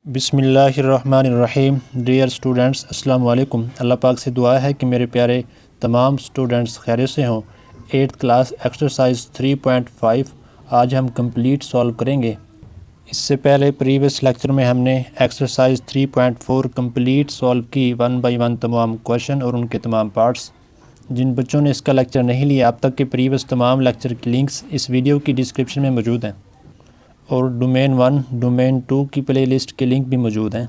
बिस्मिल्लाहिर्रहमानिर्रहीम। Dear students, अस्सलाम वालेकुम। अल्लाह पाक से दुआ है कि मेरे प्यारे तमाम स्टूडेंट्स खैरियत से हों। 8th क्लास एक्सरसाइज 3.5 आज हम कंप्लीट सॉल्व करेंगे। इससे पहले प्रीवियस लेक्चर में हमने एक्सरसाइज 3.4 कंप्लीट सॉल्व की 1 बाई 1 तमाम क्वेश्चन और उनके तमाम पार्ट्स। जिन बच्चों ने इसका लेक्चर नहीं लिया, अब तक के प्रीवियस तमाम लेक्चर की लिंक्स इस वीडियो की डिस्क्रिप्शन में मौजूद हैं और डोमेन 1 डोमेन 2 की प्लेलिस्ट के लिंक भी मौजूद हैं।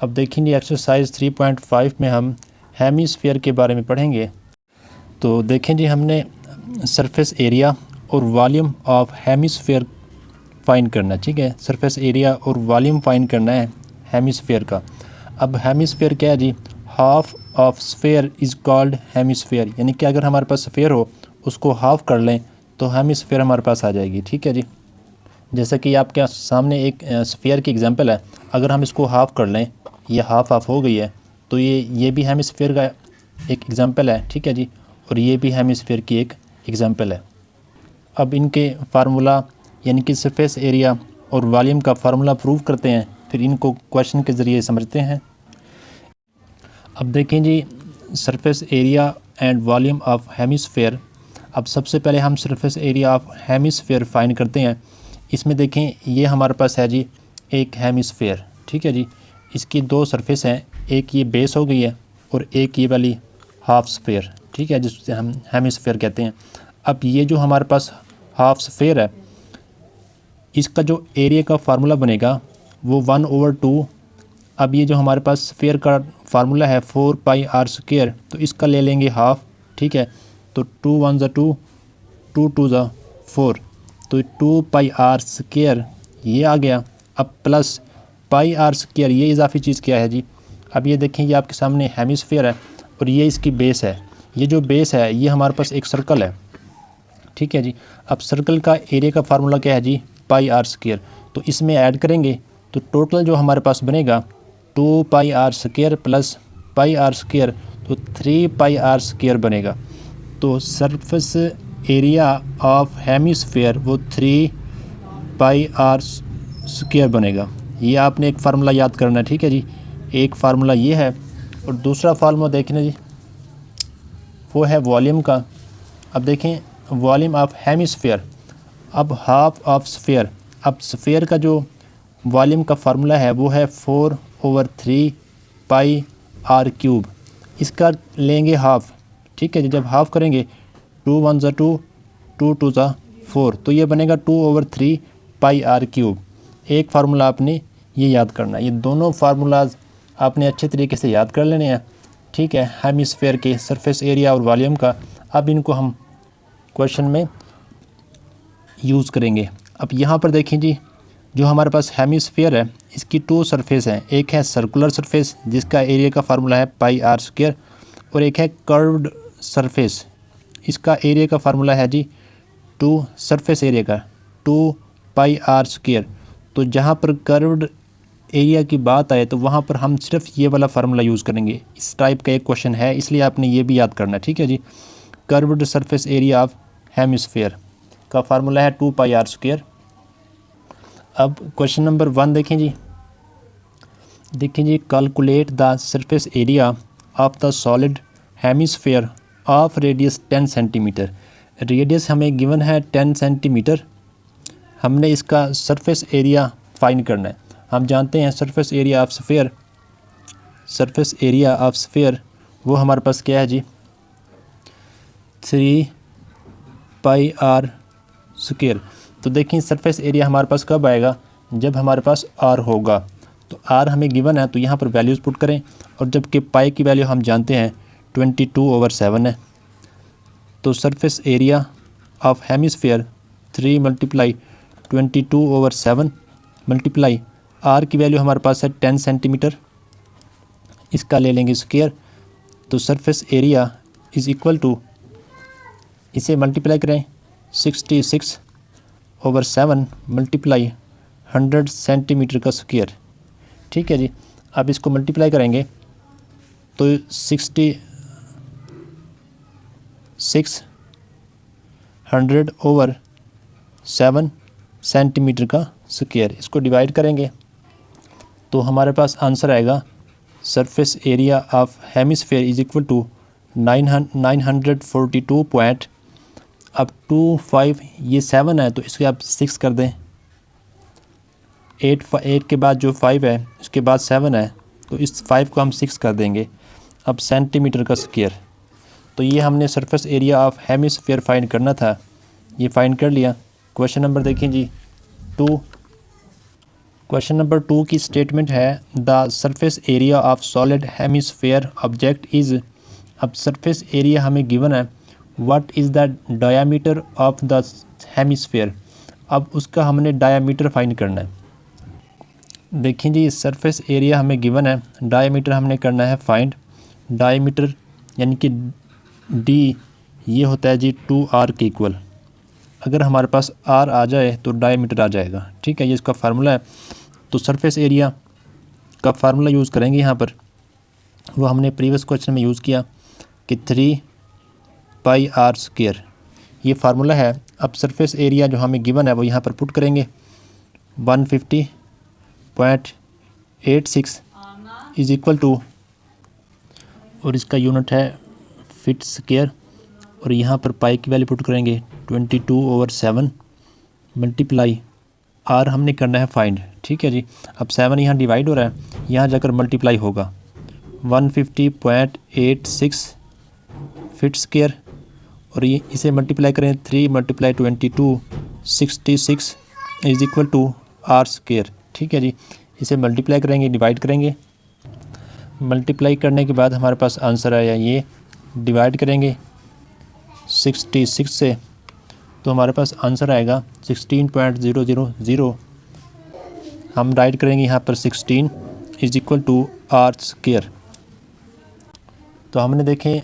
अब देखेंगे एक्सरसाइज 3.5 में हम हेमिस्फीयर के बारे में पढ़ेंगे। तो देखें जी, हमने सरफेस एरिया और वॉल्यूम ऑफ हेमिस्फीयर फाइंड करना है। ठीक है, सरफेस एरिया और वॉल्यूम फाइंड करना है हेमिस्फीयर का। अब हेमिस्फीयर क्या है जी? Half of sphere is called hemisphere, यानी कि अगर हमारे पास स्फीयर हो उसको हाफ कर लें तो हेमिस्फीयर हमारे पास आ जाएगी। ठीक है जी, जैसा कि आपके सामने एक स्फीयर की एग्जांपल है। अगर हम इसको हाफ़ कर लें, ये हाफ हो गई है, तो ये भी हेमिस्फीयर का एक एग्जांपल है। ठीक है जी, और ये भी हेमिस्फीयर की एक एग्जांपल है। अब इनके फार्मूला यानी कि सरफेस एरिया और वॉल्यूम का फार्मूला प्रूव करते हैं, फिर इनको क्वेश्चन के ज़रिए समझते हैं। अब देखें जी, surface area and volume of hemisphere. अब सबसे पहले हम surface area of hemisphere find करते हैं। इसमें देखें, ये हमारे पास है जी एक हेमिस्फीयर। ठीक है जी, इसकी दो सरफेस हैं, एक ये बेस हो गई है और एक ये वाली हाफ स्फीयर। ठीक है, जिससे हम हेमिस्फीयर कहते हैं। अब ये जो हमारे पास हाफ स्फीयर है, इसका जो एरिया का फार्मूला बनेगा वो 1/2। अब ये जो हमारे पास स्फीयर का फार्मूला है 4πr², तो इसका ले लेंगे हाफ। ठीक है, तो 2 1 ज़ा 2, 2 2 ज़ा 4, तो 2πr² ये आ गया। अब प्लस πr², ये इजाफी चीज़ क्या है जी? अब ये देखें, ये आपके सामने हेमिस्फीयर है और ये इसकी बेस है। ये जो बेस है ये हमारे पास एक सर्कल है। ठीक है जी, अब सर्कल का एरिया का फार्मूला क्या है जी? πr²। तो इसमें ऐड करेंगे तो टोटल जो हमारे पास बनेगा 2πr² प्लस πr², तो 3πr² बनेगा। तो सरफेस एरिया ऑफ हेमिस्फीयर वो 3πr² बनेगा। ये आपने एक फार्मूला याद करना है। ठीक है जी, एक फार्मूला ये है और दूसरा फार्मूला देखना जी, वो है वॉल्यूम का। अब देखें, वॉल्यूम ऑफ हेमिस्फीयर, अब हाफ ऑफ स्फीयर। अब स्फीयर का जो वॉल्यूम का फार्मूला है वो है 4/3πr³। इसका लेंगे हाफ। ठीक है जी, जब हाफ करेंगे 2 1 ज़ा 2, 2 2 ज़ा 4, तो ये बनेगा 2/3πr³। एक फार्मूला आपने ये याद करना है। ये दोनों फार्मूलाज आपने अच्छे तरीके से याद कर लेने हैं। ठीक है, हेमिस्फीयर के सरफेस एरिया और वॉल्यूम का। अब इनको हम क्वेश्चन में यूज़ करेंगे। अब यहाँ पर देखें जी, जो हमारे पास हेमिस्फीयर है इसकी 2 सरफेस हैं। एक है सर्कुलर सरफेस जिसका एरिया का फार्मूला है πr², और एक है कर्व्ड सरफेस, इसका एरिया का फार्मूला है जी 2 सरफेस एरिया का 2πr²। तो जहाँ पर कर्व्ड एरिया की बात आए तो वहाँ पर हम सिर्फ ये वाला फार्मूला यूज़ करेंगे। इस टाइप का एक क्वेश्चन है, इसलिए आपने ये भी याद करना है। ठीक है जी, curved surface area of hemisphere का फार्मूला है 2πr²। अब क्वेश्चन नंबर 1 देखें जी। देखें जी, calculate the surface area of the solid hemisphere of radius 10 centimetre. Radius हमें गिवन है 10 सेंटीमीटर। हमने इसका सरफेस एरिया फाइंड करना है। हम जानते हैं surface area of sphere, surface area of sphere वो हमारे पास क्या है जी? 3πr²। तो देखिए, सरफेस एरिया हमारे पास कब आएगा? जब हमारे पास r होगा। तो r हमें गिवन है तो यहाँ पर वैल्यूज़ पुट करें, और जबकि पाई की वैल्यू हम जानते हैं 22/7 है। तो surface area of hemisphere 3 × 22/7 multiply r की वैल्यू हमारे पास है 10 सेंटीमीटर, इसका ले लेंगे स्क्वायर। तो surface area is equal to, इसे मल्टीप्लाई करें 66/7 मल्टीप्लाई 100 सेंटीमीटर का स्क्वायर। ठीक है जी, अब इसको मल्टीप्लाई करेंगे तो 66/100/7 सेंटीमीटर का स्क्वायर। इसको डिवाइड करेंगे तो हमारे पास आंसर आएगा surface area of hemisphere is equal to 942 point, अब 25 ये 7 है तो इसके आप 6 कर दें, 8 के बाद जो 5 है उसके बाद 7 है तो इस 5 को हम 6 कर देंगे। अब सेंटीमीटर का स्क्वायर, तो ये हमने surface area of hemisphere find करना था, ये फाइंड कर लिया। क्वेश्चन नंबर देखिए जी 2। क्वेश्चन नंबर 2 की स्टेटमेंट है the surface area of solid hemisphere object is, अब सरफेस एरिया हमें गिवन है, what is the diameter of the hemisphere, अब उसका हमने डायामीटर फाइंड करना है। देखिए जी सरफेस एरिया हमें गिवन है, डायामीटर हमने करना है फाइंड। डायामीटर यानी कि डी ये होता है जी 2r के इक्वल, अगर हमारे पास r आ जाए तो डायामीटर आ जाएगा, ठीक है, ये इसका फार्मूला है। तो सरफेस एरिया का फार्मूला यूज़ करेंगे यहाँ पर, वो हमने प्रीवियस क्वेश्चन में यूज़ किया कि 3πr², ये फार्मूला है। अब सरफेस एरिया जो हमें गिवन है वो यहाँ पर पुट करेंगे, 150.86 इज़ इक्वल टू, और इसका यूनिट है फीट स्क्वायर, और यहाँ पर पाई की वैल्यू पुट करेंगे 22/7 मल्टीप्लाई आर हमने करना है फाइंड, ठीक है जी। अब 7 यहाँ डिवाइड हो रहा है, यहाँ जाकर मल्टीप्लाई होगा 150.86 फीट स्क्वायर, और ये इसे मल्टीप्लाई करें 3 × 22 66 इज़ इक्वल टू r², ठीक है जी। इसे मल्टीप्लाई करेंगे, डिवाइड करेंगे, मल्टीप्लाई करने के बाद हमारे पास आंसर आया, ये डिवाइड करेंगे 66 से तो हमारे पास आंसर आएगा 16.000, हम राइट करेंगे यहाँ पर 16 इज़ इक्वल टू r²। तो हमने देखें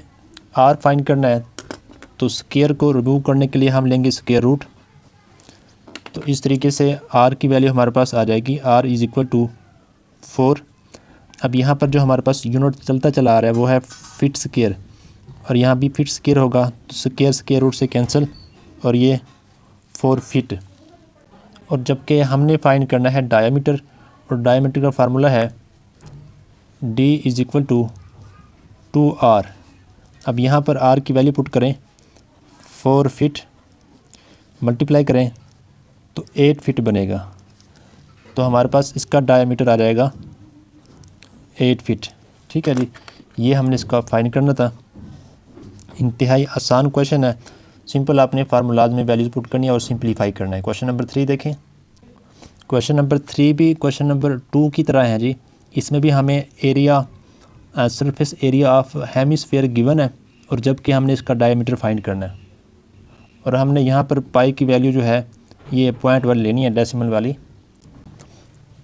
r फाइंड करना है, तो स्क्वायर को रिमूव करने के लिए हम लेंगे स्क्वायर रूट, तो इस तरीके से r की वैल्यू हमारे पास आ जाएगी, r इज़ इक्वल टू 4। अब यहाँ पर जो हमारे पास यूनिट चलता चला आ रहा है वो है फीट स्क्वायर, और यहाँ भी फीट स्क्वायर होगा तो स्क्वायर रूट से कैंसिल, और ये 4 फीट। और जबकि हमने फाइंड करना है डायामीटर, और डायामीटर का फार्मूला है d is equal to 2r। अब यहाँ पर r की वैल्यू पुट करें 4 फीट, मल्टीप्लाई करें तो 8 फीट बनेगा, तो हमारे पास इसका डायामीटर आ जाएगा 8 फीट, ठीक है जी। ये हमने इसका फाइंड करना था। इंतहाई आसान क्वेश्चन है, सिंपल आपने फार्मूलाज में वैल्यूज पुट करनी है और सिंपलीफाई करना है। क्वेश्चन नंबर 3 देखें। क्वेश्चन नंबर 3 भी क्वेश्चन नंबर 2 की तरह है जी, इसमें भी हमें area surface area of hemisphere given है, और जबकि हमने इसका डायमीटर फाइंड करना है, और हमने यहाँ पर पाई की वैल्यू जो है ये 0.1 लेनी है, डेसिमल वाली।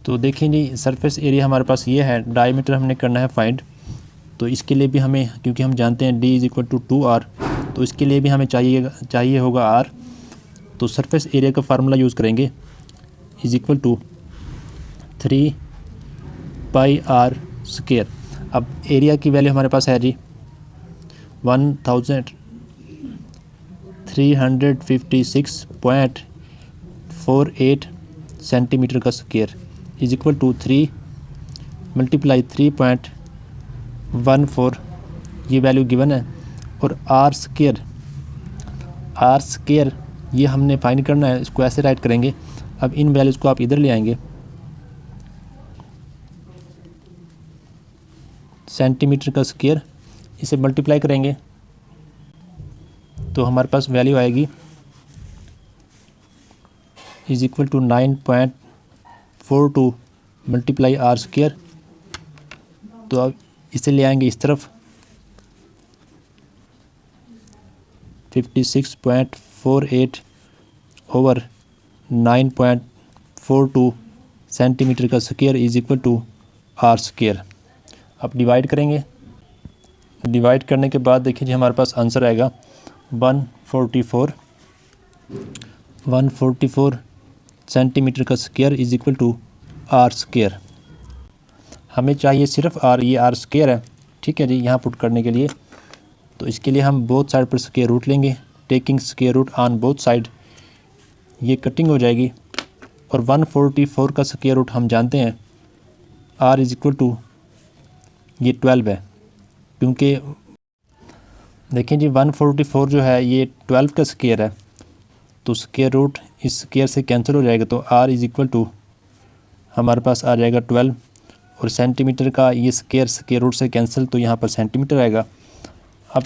तो देखिए जी सरफेस एरिया हमारे पास ये है, डायमीटर हमने करना है फाइंड, तो इसके लिए भी हमें, क्योंकि हम जानते हैं d is equal to 2r, तो इसके लिए भी हमें चाहिए होगा r, तो सरफेस एरिया का फार्मूला यूज़ करेंगे, इज़ इक्वल टू 3πr²। अब एरिया की वैल्यू हमारे पास है जी 1356.48 सेंटीमीटर का स्क्वायर इज़ इक्वल टू 3 × 3.14, ये वैल्यू गिवन है। और r² ये हमने फाइंड करना है, इसको ऐसे राइट करेंगे। अब इन वैल्यूज़ को आप इधर ले आएंगे, सेंटीमीटर का स्क्वायर, इसे मल्टीप्लाई करेंगे तो हमारे पास वैल्यू आएगी is equal to 9.42 multiply r²। तो अब इसे ले आएंगे इस तरफ, 56.48 ओवर 9.42 सेंटीमीटर का square is equal to r²। अब डिवाइड करेंगे, डिवाइड करने के बाद देखिए जी हमारे पास आंसर आएगा 144 सेंटीमीटर का square is equal to r²। हमें चाहिए सिर्फ r, ये r² है, ठीक है जी। यहाँ पुट करने के लिए तो इसके लिए हम बोथ साइड पर स्क्वायर रूट लेंगे, taking square root on both side, ये कटिंग हो जाएगी। और 144 का स्क्वायर रूट हम जानते हैं आर इज़ इक्वल टू ये 12 है, क्योंकि देखें जी 144 जो है ये 12 का स्क्वायर है, तो स्क्वायर रूट इस स्क्वायर से कैंसिल हो जाएगा, तो आर इज़ इक्वल टू हमारे पास आ जाएगा 12, और सेंटीमीटर का ये स्क्वायर रूट से कैंसिल, तो यहाँ पर सेंटीमीटर आएगा। अब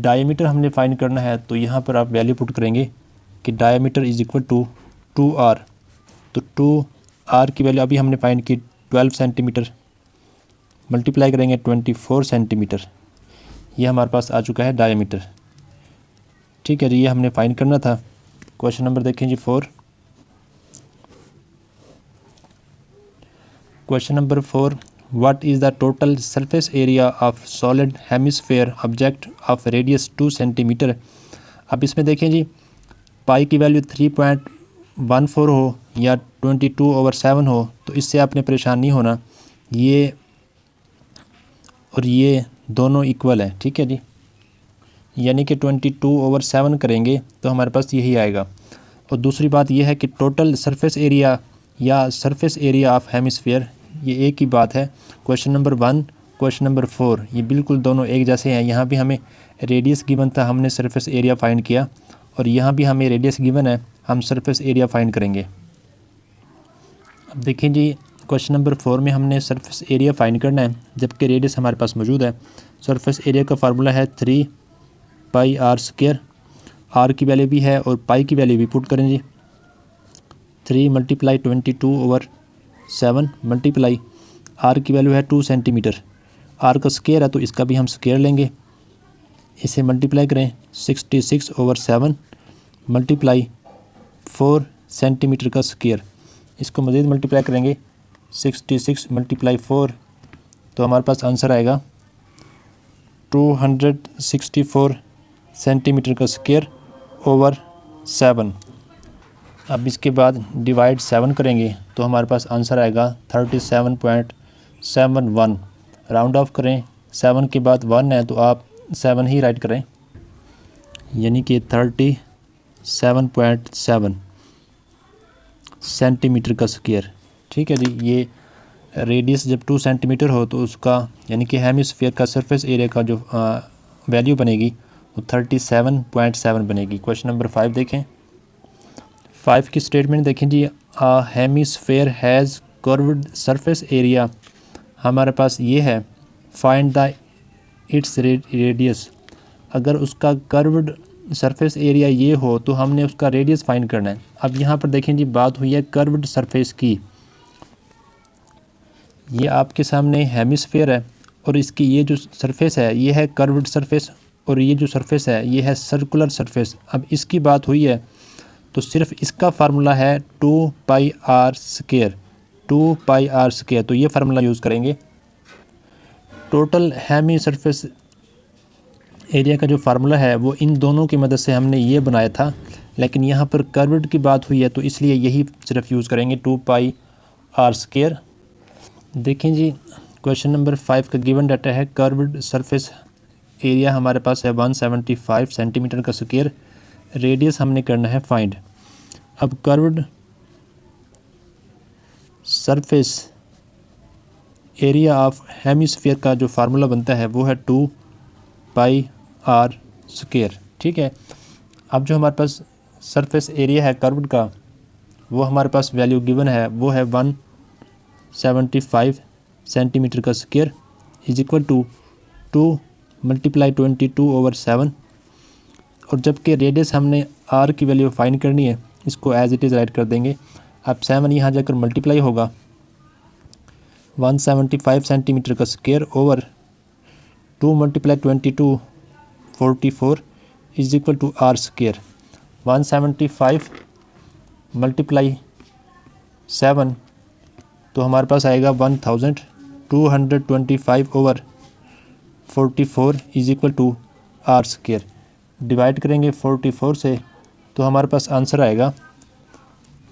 डायमीटर हमने फाइंड करना है, तो यहाँ पर आप वैल्यू पुट करेंगे कि diameter is equal to 2r, तो 2r की वैल्यू अभी हमने फाइंड की 12 सेंटीमीटर, मल्टीप्लाई करेंगे 24 सेंटीमीटर, ये हमारे पास आ चुका है डायमीटर। ठीक है जी, ये हमने फाइंड करना था। क्वेश्चन नंबर देखें जी 4। Question number 4, what is the total surface area of solid hemisphere object of radius 2 centimetre. अब इसमें देखें जी पाई की वैल्यू 3.14 हो या 22/7 हो, तो इससे आपने परेशान नहीं होना, ये और ये दोनों इक्वल है। ठीक है जी, यानी कि 22/7 करेंगे तो हमारे पास यही आएगा। और दूसरी बात यह है कि टोटल सरफेस एरिया या सरफेस एरिया ऑफ हेमिस्फीयर ये एक ही बात है। क्वेश्चन नंबर 1, क्वेश्चन नंबर 4 ये बिल्कुल दोनों एक जैसे हैं। यहाँ भी हमें रेडियस गिवन था, हमने सरफेस एरिया फाइंड किया, और यहाँ भी हमें रेडियस गिवन है, हम सरफेस एरिया फाइंड करेंगे। अब देखें जी क्वेश्चन नंबर 4 में हमने सरफेस एरिया फाइंड करना है, जबकि रेडियस हमारे पास मौजूद है। सरफेस एरिया का फार्मूला है 3πr², आर की वैल्यू भी है और पाई की वैल्यू भी पुट करें जी। 3 × 22/7 मल्टीप्लाई आर की वैल्यू है 2 सेंटीमीटर, आर का स्क्वायर है तो इसका भी हम स्क्वायर लेंगे, इसे मल्टीप्लाई करें 66/7 मल्टीप्लाई 4 सेंटीमीटर का स्क्वायर, इसको मज़ीद मल्टीप्लाई करेंगे 66 × 4, तो हमारे पास आंसर आएगा 264 सेंटीमीटर का स्क्वायर ओवर 7। अब इसके बाद डिवाइड 7 करेंगे तो हमारे पास आंसर आएगा 37.71। राउंड ऑफ करें, 7 के बाद 1 है तो आप 7 ही राइट करें, यानी कि 37.7 सेंटीमीटर का स्क्वायर। ठीक है जी, ये रेडियस जब 2 सेंटीमीटर हो तो उसका यानी कि हेमिस्फीयर का सरफेस एरिया का जो वैल्यू बनेगी वो 37.7 बनेगी। क्वेश्चन नंबर 5 देखें। 5 की स्टेटमेंट देखें जी, hemisphere has curved surface area, हमारे पास ये है, फाइंड द इट्स रेडियस। अगर उसका कर्व्ड सरफेस एरिया ये हो तो हमने उसका रेडियस फाइंड करना है। अब यहाँ पर देखें जी बात हुई है कर्व्ड सरफेस की, ये आपके सामने हेमिस्फीयर है और इसकी ये जो सरफेस है ये है कर्व्ड सरफेस, और ये जो सरफेस है ये है सर्कुलर सरफेस। अब इसकी बात हुई है तो सिर्फ इसका फार्मूला है 2πr², 2πr², तो ये फार्मूला यूज़ करेंगे। टोटल हेमी सरफेस एरिया का जो फार्मूला है वो इन दोनों की मदद से हमने ये बनाया था, लेकिन यहाँ पर कर्व्ड की बात हुई है तो इसलिए यही सिर्फ यूज़ करेंगे 2πr²। देखें जी क्वेश्चन नंबर 5 का गिवन डाटा है, कर्व्ड सरफेस एरिया हमारे पास है 175 सेंटीमीटर का स्क्वायर, रेडियस हमने करना है फाइंड। अब curved surface area of hemisphere का जो फार्मूला बनता है वो है 2πr²। ठीक है, अब जो हमारे पास सरफेस एरिया है कर्व्ड का वो हमारे पास वैल्यू गिवन है, वो है 175 सेंटीमीटर का स्क्वायर इज इक्वल टू 2 × 22/7, और जबकि रेडियस हमने आर की वैल्यू फाइंड करनी है, इसको एज इट इज़ राइट कर देंगे। अब 7 यहाँ जाकर मल्टीप्लाई होगा 175 सेंटीमीटर का square over 2 × 22 44 is equal to r²। 175 × 7 तो हमारे पास आएगा 1225/44 is equal to r²। Divide करेंगे 44 से तो हमारे पास आंसर आएगा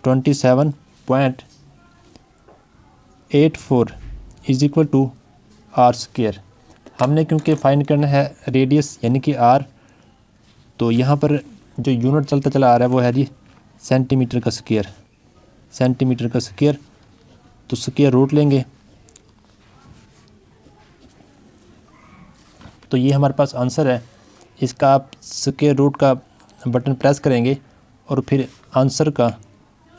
27.84 इज इक्वल टू r²। हमने क्योंकि फाइंड करना है रेडियस यानी कि r, तो यहाँ पर जो यूनिट चलता चला आ रहा है वो है जी सेंटीमीटर का स्क्वायर, सेंटीमीटर का स्क्वायर, तो स्क्वायर रूट लेंगे तो ये हमारे पास आंसर है। इसका आप स्क्वायर रूट का बटन प्रेस करेंगे और फिर आंसर का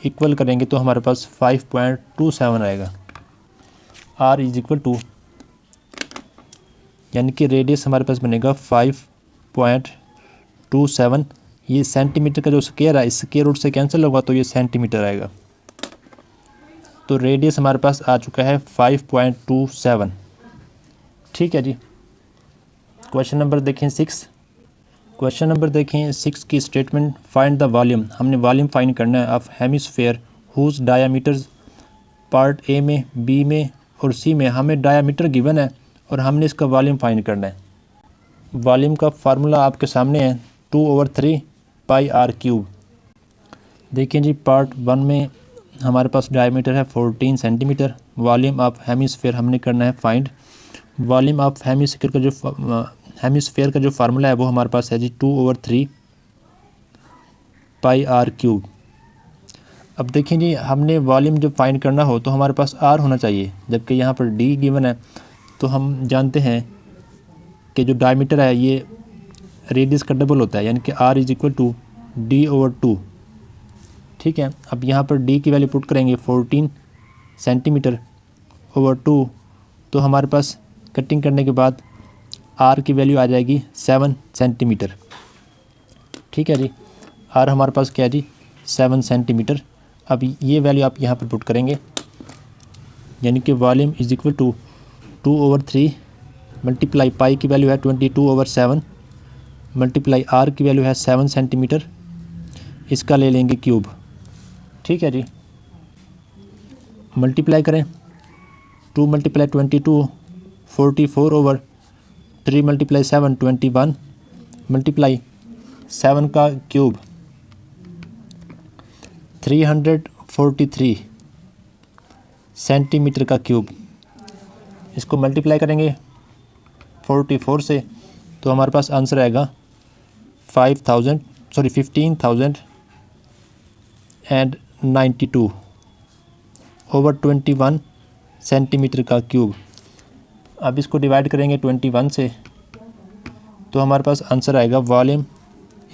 इक्वल करेंगे तो हमारे पास 5.27 आएगा। r इज इक्वल टू, यानी कि रेडियस हमारे पास बनेगा 5.27। ये सेंटीमीटर का जो स्क्वायर है इस स्क्वायर रूट से कैंसिल होगा तो ये सेंटीमीटर आएगा। तो रेडियस हमारे पास आ चुका है 5.27। ठीक है जी। क्वेश्चन नंबर देखें 6। क्वेश्चन नंबर देखें 6 की स्टेटमेंट, फाइंड द वॉल्यूम। हमने वॉल्यूम फाइंड करना है of hemisphere whose diameters, part A में, बी में और सी में हमें डायामीटर गिवन है और हमने इसका वॉल्यूम फाइंड करना है। वॉल्यूम का फार्मूला आपके सामने है 2/3 पाई आर क्यूब। देखिए जी, पार्ट 1 में हमारे पास डायमीटर है 14 सेंटीमीटर। वॉल्यूम ऑफ हेमिस्फेयर हमने करना है फाइंड। वॉल्यूम ऑफ हेमिस्फेयर का जो फार्मूला है वो हमारे पास है जी 2/3 पाई आर क्यूब। अब देखिए जी, हमने वॉल्यूम जब फाइंड करना हो तो हमारे पास आर होना चाहिए, जबकि यहाँ पर डी गिवन है। तो हम जानते हैं कि जो डायमीटर है ये रेडियस का डबल होता है, यानी कि r is equal to d/2। ठीक है। अब यहाँ पर d की वैल्यू पुट करेंगे 14 सेंटीमीटर ओवर 2, तो हमारे पास कटिंग करने के बाद r की वैल्यू आ जाएगी 7 सेंटीमीटर। ठीक है जी, r हमारे पास क्या है जी 7 सेंटीमीटर। अब ये वैल्यू आप यहाँ पर पुट करेंगे, यानी कि volume is equal to 2/3 multiply pi की वैल्यू है 22/7 मल्टीप्लाई r की वैल्यू है 7 सेंटीमीटर, इसका ले लेंगे क्यूब। ठीक है जी, मल्टीप्लाई करें 2 मल्टीप्लाई 22 44/3 मल्टीप्लाई 7 21 मल्टीप्लाई 7 का क्यूब 343 सेंटीमीटर का क्यूब। इसको मल्टीप्लाई करेंगे 44 से तो हमारे पास आंसर आएगा 15,092/21 सेंटीमीटर का क्यूब। अब इसको डिवाइड करेंगे 21 से तो हमारे पास आंसर आएगा volume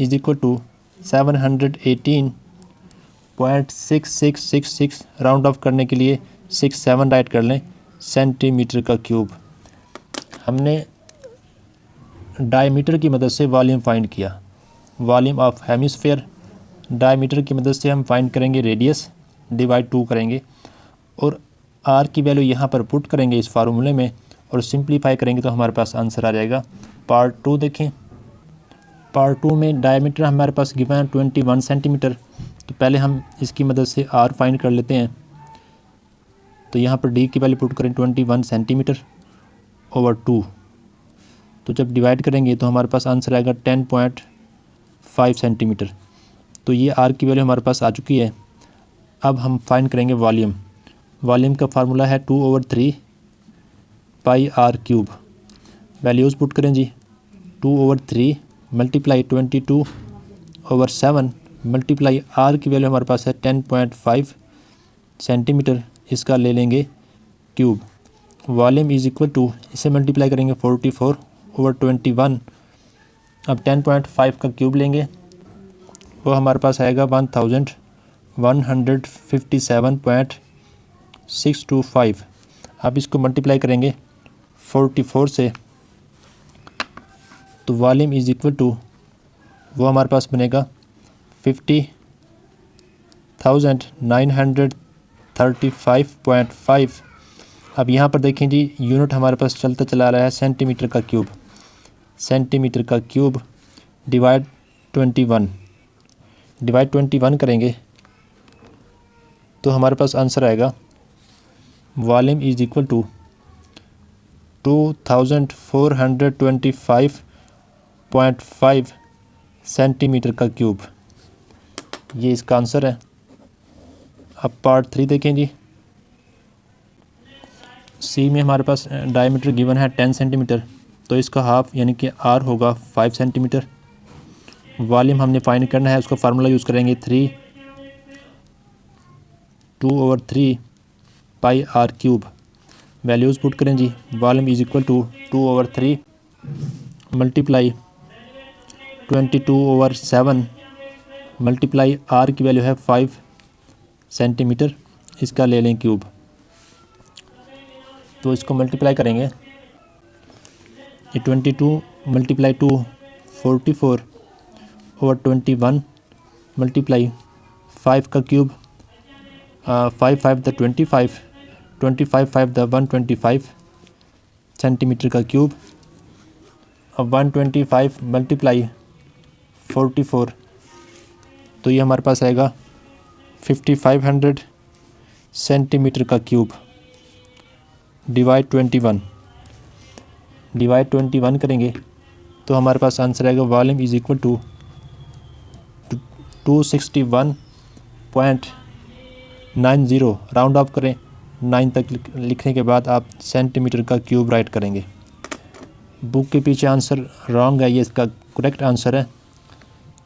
is equal to 718.6666, round off करने के लिए 67 राइट कर लें, सेंटीमीटर का क्यूब। हमने डायमीटर की मदद से वॉल्यूम फाइंड किया। वॉल्यूम ऑफ हेमिस्फेयर, डायमीटर की मदद से हम फाइंड करेंगे रेडियस, डिवाइड 2 करेंगे और r की वैल्यू यहाँ पर पुट करेंगे इस फार्मूले में और सिंप्लीफाई करेंगे तो हमारे पास आंसर आ जाएगा। पार्ट 2 देखें। पार्ट 2 में डायमीटर हमारे पास गिवन है 21 सेंटीमीटर। तो पहले हम इसकी मदद से r फाइंड कर लेते हैं। तो यहाँ पर d की वैल्यू पुट करें 21 सेंटीमीटर ओवर 2, तो जब डिवाइड करेंगे तो हमारे पास आंसर आएगा 10.5 सेंटीमीटर। तो ये r की वैल्यू हमारे पास आ चुकी है। अब हम फाइंड करेंगे वॉल्यूम। वॉल्यूम का फार्मूला है 2/3 pi r cube. Values put करें जी 2/3 मल्टीप्लाई 22/7 मल्टीप्लाई r की वैल्यू हमारे पास है 10.5 सेंटीमीटर, इसका ले लेंगे cube. Volume is equal to, इसे मल्टीप्लाई करेंगे 44/21। अब 10.5 का क्यूब लेंगे, वो हमारे पास आएगा 1157.625। अब इसको मल्टीप्लाई करेंगे 44 से तो वॉल्यूम इज इक्वल टू, वो हमारे पास बनेगा 50,935.5। अब यहाँ पर देखें जी, यूनिट हमारे पास चलता चला रहा है सेंटीमीटर का क्यूब। सेंटीमीटर का क्यूब डिवाइड 21 करेंगे तो हमारे पास आंसर आएगा volume is equal to 2425.5 centimetre का क्यूब। ये इसका आंसर है। अब पार्ट 3 देखें जी। सी में हमारे पास डायमीटर गिवन है 10 सेंटीमीटर, तो इसका हाफ यानी कि r होगा 5 सेंटीमीटर। वॉल्यूम हमने फाइंड करना है, उसका फार्मूला यूज़ करेंगे 2/3 pi r cube. Values put करें जी। Volume is equal to 2/3 multiply 22/7 multiply r की वैल्यू है 5 सेंटीमीटर, इसका ले लें क्यूब। तो इसको मल्टीप्लाई करेंगे, ये 22 मल्टीप्लाई 2 44/21 मल्टीप्लाई 5 का क्यूब 5 5 द 25 25 5 द 125 सेंटीमीटर का क्यूब। अब 125 मल्टीप्लाई 44, तो ये हमारे पास आएगा 5500 सेंटीमीटर का क्यूब डिवाइड 21 करेंगे तो हमारे पास आंसर आएगा volume is equal to 261.90। Round off करें 9 तक लिखने के बाद आप सेंटीमीटर का क्यूब राइट करेंगे। बुक के पीछे आंसर रॉन्ग है, ये इसका करेक्ट आंसर है।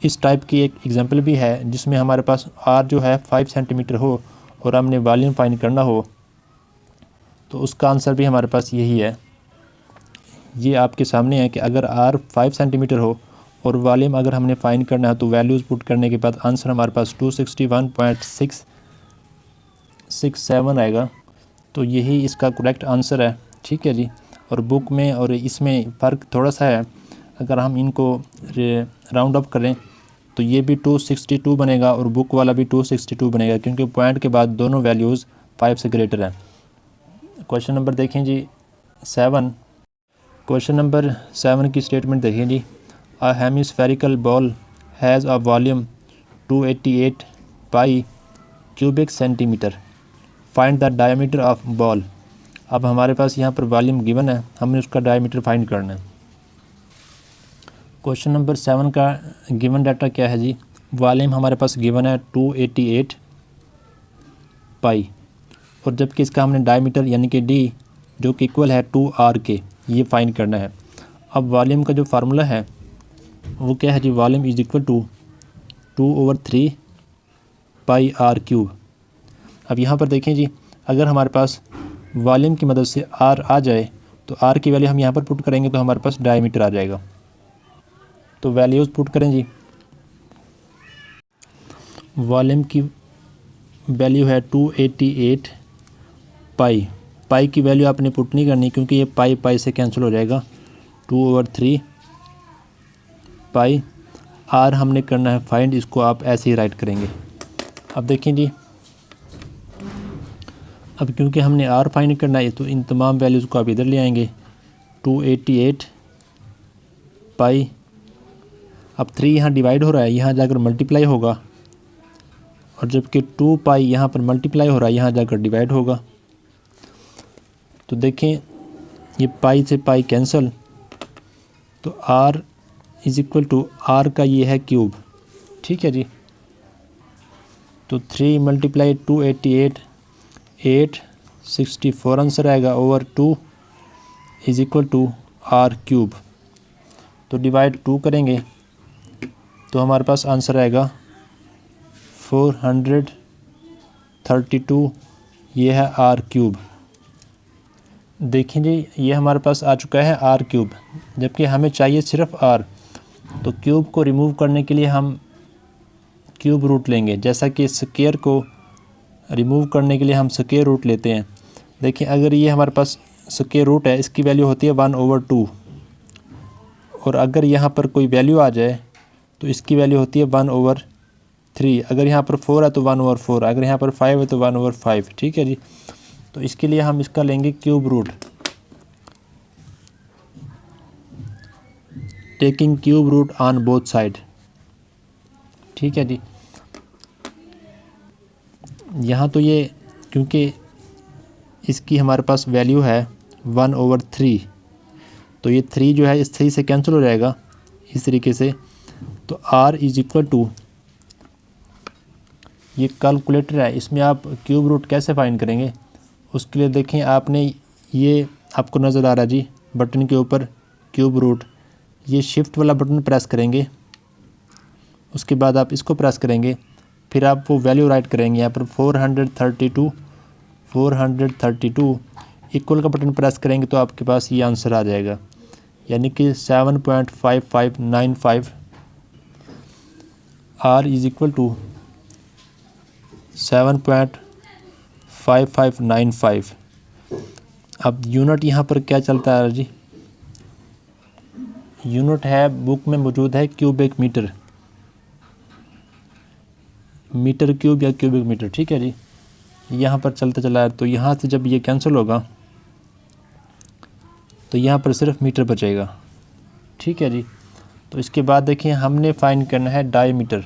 इस टाइप की एक एग्जांपल भी है जिसमें हमारे पास आर जो है 5 सेंटीमीटर हो और हमने वॉल्यूम फाइंड करना हो, तो उसका आंसर भी हमारे पास यही है। ये आपके सामने है कि अगर आर 5 सेंटीमीटर हो और वॉल्यूम अगर हमने फाइंड करना है तो वैल्यूज़ पुट करने के बाद आंसर हमारे पास 261.667 आएगा। तो यही इसका करेक्ट आंसर है, ठीक है जी। और बुक में और इसमें फ़र्क थोड़ा सा है, अगर हम इनको राउंड अप करें तो ये भी 262 बनेगा और बुक वाला भी 262 बनेगा, क्योंकि पॉइंट के बाद दोनों वैल्यूज़ 5 से ग्रेटर हैं। क्वेश्चन नंबर देखें जी 7। क्वेश्चन नंबर 7 की स्टेटमेंट देखिए जी। A hemispherical ball has a volume 288 pi cubic centimetre, find the diameter of ball. अब हमारे पास यहाँ पर वॉल्यूम गिवन है, हमने उसका डायमीटर फाइंड करना है। क्वेश्चन नंबर 7 का गिवन डाटा क्या है जी, वॉल्यूम हमारे पास गिवन है 288 पाई, और जबकि इसका हमने डायमीटर यानी कि डी जो कि इक्वल है 2r के, ये फाइंड करना है। अब वॉल्यूम का जो फार्मूला है वो क्या है जी, volume is equal to 2/3 pi r cube. अब यहाँ पर देखें जी, अगर हमारे पास वॉल्यूम की मदद से r आ जाए तो r की वैल्यू हम यहाँ पर पुट करेंगे तो हमारे पास डायमीटर आ जाएगा। तो वैल्यूज़ पुट करें जी। वॉल्यूम की वैल्यू है 288 पाई, पाई की वैल्यू आपने पुट नहीं करनी क्योंकि ये पाई पाई से कैंसिल हो जाएगा। 2/3 पाई, आर हमने करना है फाइंड, इसको आप ऐसे ही राइट करेंगे। अब देखें जी, अब क्योंकि हमने आर फाइंड करना है तो इन तमाम वैल्यूज़ को आप इधर ले आएंगे। 288 पाई, अब 3 यहाँ डिवाइड हो रहा है, यहाँ जाकर मल्टीप्लाई होगा, और जबकि 2 पाई यहाँ पर मल्टीप्लाई हो रहा है, यहाँ जाकर डिवाइड होगा। तो देखें ये पाई से पाई कैंसिल, तो r is equal to r का ये है क्यूब, ठीक है जी। तो 3 मल्टीप्लाई 288 864 आंसर आएगा over 2 is equal to r cube. तो डिवाइड 2 करेंगे तो हमारे पास आंसर आएगा 432, ये है आर क्यूब। देखें जी, ये हमारे पास आ चुका है आर क्यूब, जबकि हमें चाहिए सिर्फ आर। तो क्यूब को रिमूव करने के लिए हम क्यूब रूट लेंगे, जैसा कि स्क्वायर को रिमूव करने के लिए हम स्क्वायर रूट लेते हैं। देखिए अगर ये हमारे पास स्क्वायर रूट है, इसकी वैल्यू होती है 1/2, और अगर यहाँ पर कोई वैल्यू आ जाए तो इसकी वैल्यू होती है 1/3। अगर यहाँ पर 4 है तो 1/4, अगर यहाँ पर 5 है तो 1/5, ठीक है जी। तो इसके लिए हम इसका लेंगे cube root, taking cube root on both side, ठीक है जी। यहाँ तो ये क्योंकि इसकी हमारे पास वैल्यू है 1/3, तो ये 3 जो है इस 3 से कैंसिल हो जाएगा इस तरीके से। तो r इज़ इक्वल टू, ये कैलकुलेटर है, इसमें आप क्यूब रूट कैसे फाइंड करेंगे उसके लिए देखें, आपने ये आपको नज़र आ रहा है जी बटन के ऊपर क्यूब रूट, ये शिफ्ट वाला बटन प्रेस करेंगे, उसके बाद आप इसको प्रेस करेंगे, फिर आप वो वैल्यू राइट करेंगे यहाँ पर 432 इक्वल का बटन प्रेस करेंगे तो आपके पास ये आंसर आ जाएगा। यानी कि 7.5595 R इज इक्वल टू 7.5595। अब यूनिट यहाँ पर क्या चलता है जी, यूनिट है बुक में मौजूद है क्यूबिक मीटर, मीटर क्यूब या क्यूबिक मीटर, ठीक है जी, यहाँ पर चलता चला है। तो यहाँ से जब ये कैंसिल होगा तो यहाँ पर सिर्फ मीटर बचेगा, ठीक है जी। तो इसके बाद देखिए हमने फाइंड करना है डायमीटर।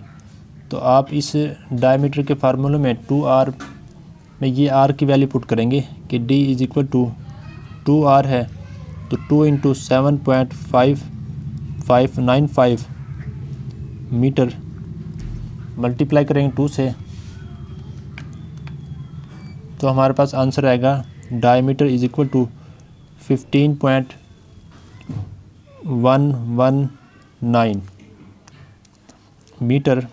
तो आप इस डायमीटर के फार्मूले में 2R में ये R की वैल्यू पुट करेंगे कि D is equal to 2R है, तो 2 इंटू 7.5595 मीटर मल्टीप्लाई करेंगे 2 से, तो हमारे पास आंसर आएगा diameter is equal to 15.119 metre.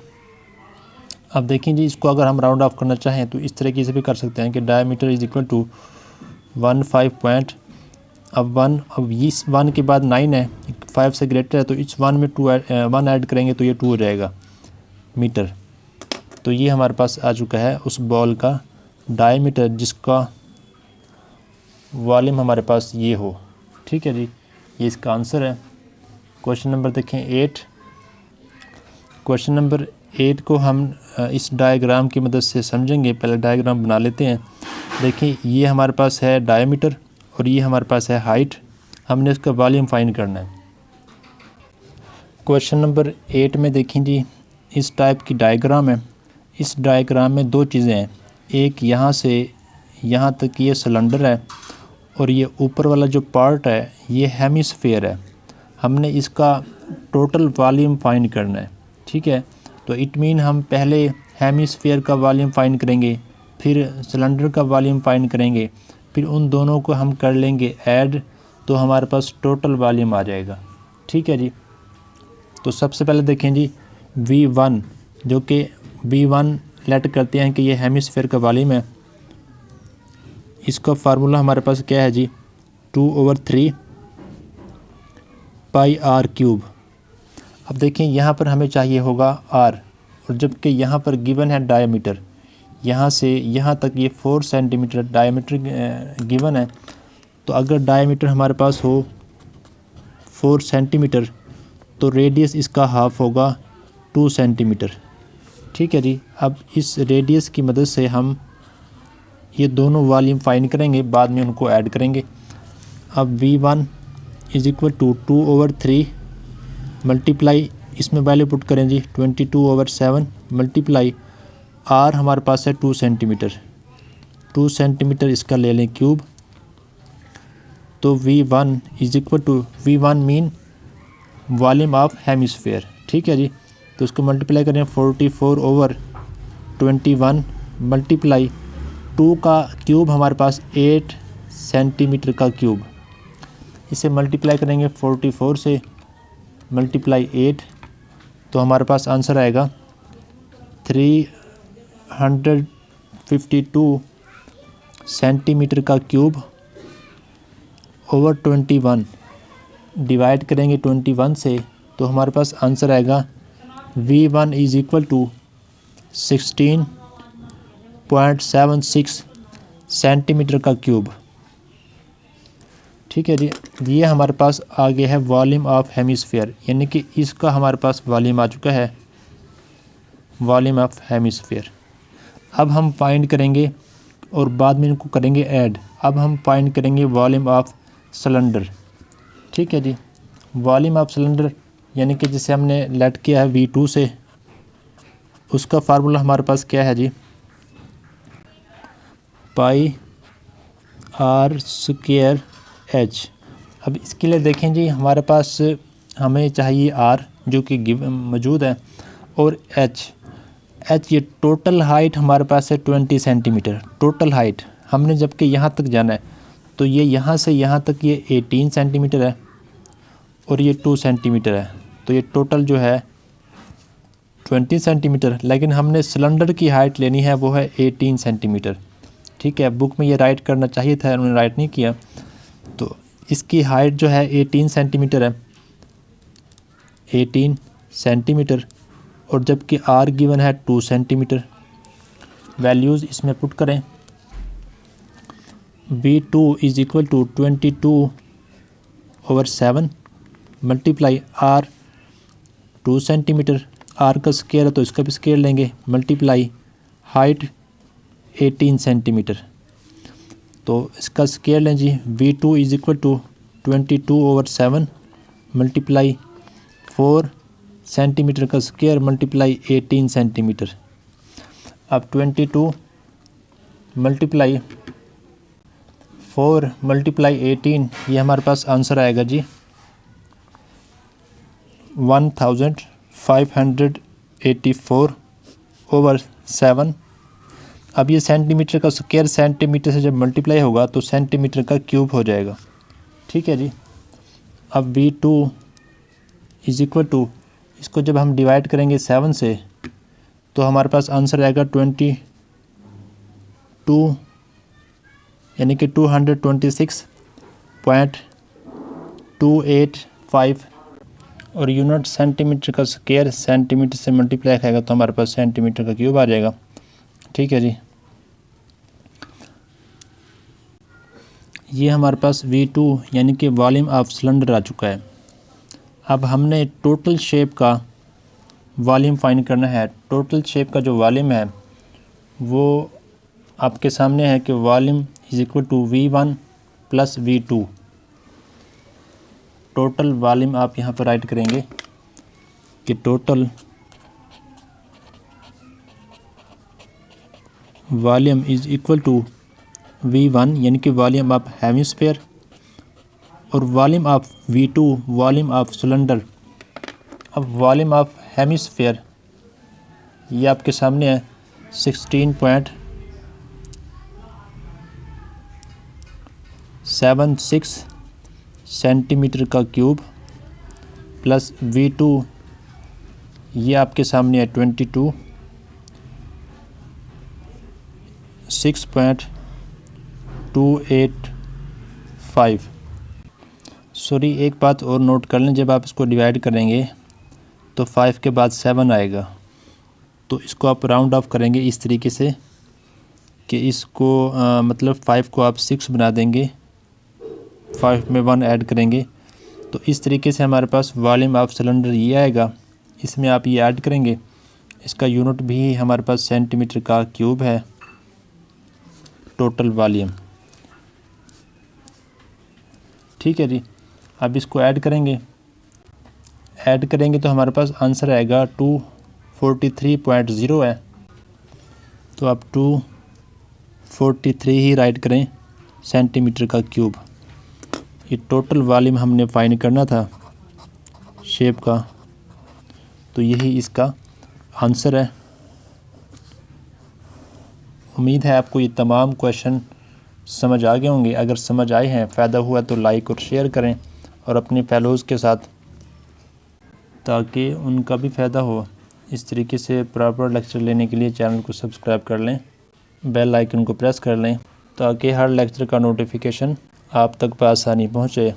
अब देखें जी, इसको अगर हम राउंड ऑफ करना चाहें तो इस तरीके से भी कर सकते हैं कि डायमीटर इज़ इक्वल टू 15 अब इस 1 के बाद 9 है, 5 से ग्रेटर है, तो इस 1 में 1 ऐड करेंगे तो ये 2 हो जाएगा मीटर। तो ये हमारे पास आ चुका है उस बॉल का डायमीटर जिसका वॉल्यूम हमारे पास ये हो, ठीक है जी, ये इसका आंसर है। क्वेश्चन नंबर देखें 8। क्वेश्चन नंबर 8 को हम इस डायग्राम की मदद से समझेंगे। पहले डायग्राम बना लेते हैं। देखिए ये हमारे पास है डायमीटर और ये हमारे पास है हाइट, हमने इसका वॉल्यूम फाइंड करना है। क्वेश्चन नंबर 8 में देखें जी, इस टाइप की डायग्राम है। इस डायग्राम में दो चीज़ें हैं, एक यहाँ से यहाँ तक ये सिलेंडर है और ये ऊपर वाला जो पार्ट है ये हेमिस्फीयर है। हमने इसका टोटल वॉल्यूम फाइंड करना है, ठीक है। तो इट मीन हम पहले हेमिस्फीयर का वॉल्यूम फाइंड करेंगे, फिर सिलेंडर का वॉल्यूम फाइंड करेंगे, फिर उन दोनों को हम कर लेंगे ऐड, तो हमारे पास टोटल वॉल्यूम आ जाएगा, ठीक है जी। तो सबसे पहले देखें जी V1, जो कि V1 लेट करते हैं कि ये हेमिस्फीयर का वॉल्यूम है। इसका फार्मूला हमारे पास क्या है जी, 2/3 पाई R क्यूब। अब देखें यहाँ पर हमें चाहिए होगा R, और जबकि यहाँ पर गिवन है डायमीटर, यहाँ से यहाँ तक ये 4 सेंटीमीटर डायमीटर गिवन है। तो अगर डायमीटर हमारे पास हो 4 सेंटीमीटर तो रेडियस इसका हाफ होगा 2 सेंटीमीटर, ठीक है जी। अब इस रेडियस की मदद से हम ये दोनों वॉल्यूम फाइंड करेंगे, बाद में उनको ऐड करेंगे। अब V1 is equal to 2/3 multiply, इसमें वैल्यू पुट करें जी 22/7 मल्टीप्लाई R हमारे पास है 2 सेंटीमीटर, 2 सेंटीमीटर इसका ले लें क्यूब। तो V1 is equal to, V1 mean volume of hemisphere, ठीक है जी। तो उसको मल्टीप्लाई करें 44/21 मल्टीप्लाई 2 का क्यूब हमारे पास 8 सेंटीमीटर का क्यूब, इसे मल्टीप्लाई करेंगे 44 से मल्टीप्लाई 8, तो हमारे पास आंसर आएगा 352 सेंटीमीटर का क्यूब ओवर 21, डिवाइड करेंगे 21 से, तो हमारे पास आंसर आएगा V1 is equal to 16.76 centimetre का क्यूब, ठीक है जी। ये हमारे पास आ गया है वॉल्यूम ऑफ हेमिस्फीयर, यानी कि इसका हमारे पास वॉल्यूम आ चुका है, वॉल्यूम ऑफ हेमिस्फीयर। अब हम फाइंड करेंगे और बाद में इनको करेंगे ऐड। अब हम फाइंड करेंगे वॉल्यूम ऑफ सिलेंडर, ठीक है जी। वॉल्यूम ऑफ सिलेंडर यानी कि जिसे हमने लेट किया है V2 से, उसका फार्मूला हमारे पास क्या है जी, पाई R² H। अब इसके लिए देखें जी, हमारे पास हमें चाहिए R जो कि मौजूद है, और H ये टोटल हाइट हमारे पास है 20 सेंटीमीटर टोटल हाइट। हमने जबकि यहाँ तक जाना है, तो ये यहाँ से यहाँ तक ये 18 सेंटीमीटर है और ये 2 सेंटीमीटर है, तो ये टोटल जो है 20 सेंटीमीटर। लेकिन हमने सिलेंडर की हाइट लेनी है, वो है 18 सेंटीमीटर, ठीक है। बुक में ये राइट करना चाहिए था, उन्होंने राइट नहीं किया। तो इसकी हाइट जो है 18 सेंटीमीटर है, 18 सेंटीमीटर, और जबकि आर गिवन है 2 सेंटीमीटर। वैल्यूज़ इसमें पुट करें। V2 is equal to 22/7 multiply r 2 centimetre, r का स्केयर है तो इसका भी स्केयर लेंगे, मल्टीप्लाई हाइट 18 सेंटीमीटर, तो इसका स्केयर लें जी। V2 is equal to 22/7 multiply 4 centimetre का स्केयर मल्टीप्लाई 18 सेंटीमीटर। अब 22 मल्टीप्लाई 4 मल्टीप्लाई 18, ये हमारे पास आंसर आएगा जी 1584/7। अब ये सेंटीमीटर का स्क्वायर सेंटीमीटर से जब मल्टीप्लाई होगा तो सेंटीमीटर का क्यूब हो जाएगा। ठीक है जी। अब V2 इज़ इक्वल टू, इसको जब हम डिवाइड करेंगे 7 से तो हमारे पास आंसर आएगा 22 यानी कि 226.285, और यूनिट सेंटीमीटर का स्क्वायर सेंटीमीटर से मल्टीप्लाई खाएगा तो हमारे पास सेंटीमीटर का क्यूब आ जाएगा। ठीक है जी। ये हमारे पास V2 यानी कि वॉल्यूम ऑफ सिलेंडर आ चुका है। अब हमने टोटल शेप का वॉल्यूम फाइंड करना है। टोटल शेप का जो वॉल्यूम है वो आपके सामने है कि volume is equal to V1 plus V2। Total volume आप यहाँ पर राइट करेंगे कि total volume is equal to V1 यानी कि वॉल्यूम ऑफ हेमिस्फीयर, और volume of V2 volume of cylinder. अब वॉल्यूम ऑफ हेमिस्फीयर ये आपके सामने है 16.76 सेंटीमीटर का क्यूब, प्लस V2 ये आपके सामने है 6.285। सॉरी, एक बात और नोट कर लें, जब आप इसको डिवाइड करेंगे तो 5 के बाद 7 आएगा, तो इसको आप राउंड ऑफ करेंगे इस तरीके से कि इसको मतलब 5 को आप 6 बना देंगे, 5 में 1 ऐड करेंगे, तो इस तरीके से हमारे पास वॉल्यूम ऑफ सिलेंडर ये आएगा। इसमें आप ये ऐड करेंगे, इसका यूनिट भी हमारे पास सेंटीमीटर का क्यूब है। टोटल वॉल्यूम, ठीक है जी। अब इसको ऐड करेंगे तो हमारे पास आंसर आएगा 243.0 है, तो आप 243 ही राइट करें सेंटीमीटर का क्यूब। ये टोटल वॉल्यूम हमने फाइंड करना था शेप का, तो यही इसका आंसर है। उम्मीद है आपको ये तमाम क्वेश्चन समझ आ गए होंगे। अगर समझ आए हैं, फ़ायदा हुआ तो लाइक और शेयर करें और अपने फेलोज़ के साथ, ताकि उनका भी फ़ायदा हो। इस तरीके से प्रॉपर लेक्चर लेने के लिए चैनल को सब्सक्राइब कर लें, बेल आइकन को प्रेस कर लें, ताकि हर लेक्चर का नोटिफिकेशन आप तक बआसानी पहुँचे।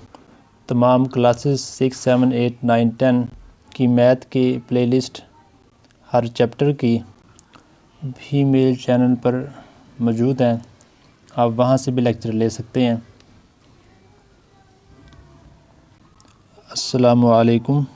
तमाम क्लासेस 6, 7, 8, 9, 10 की मैथ की प्लेलिस्ट हर चैप्टर की भी मेरे चैनल पर मौजूद हैं, आप वहां से भी लेक्चर ले सकते हैं। अस्सलामु अलैकुम।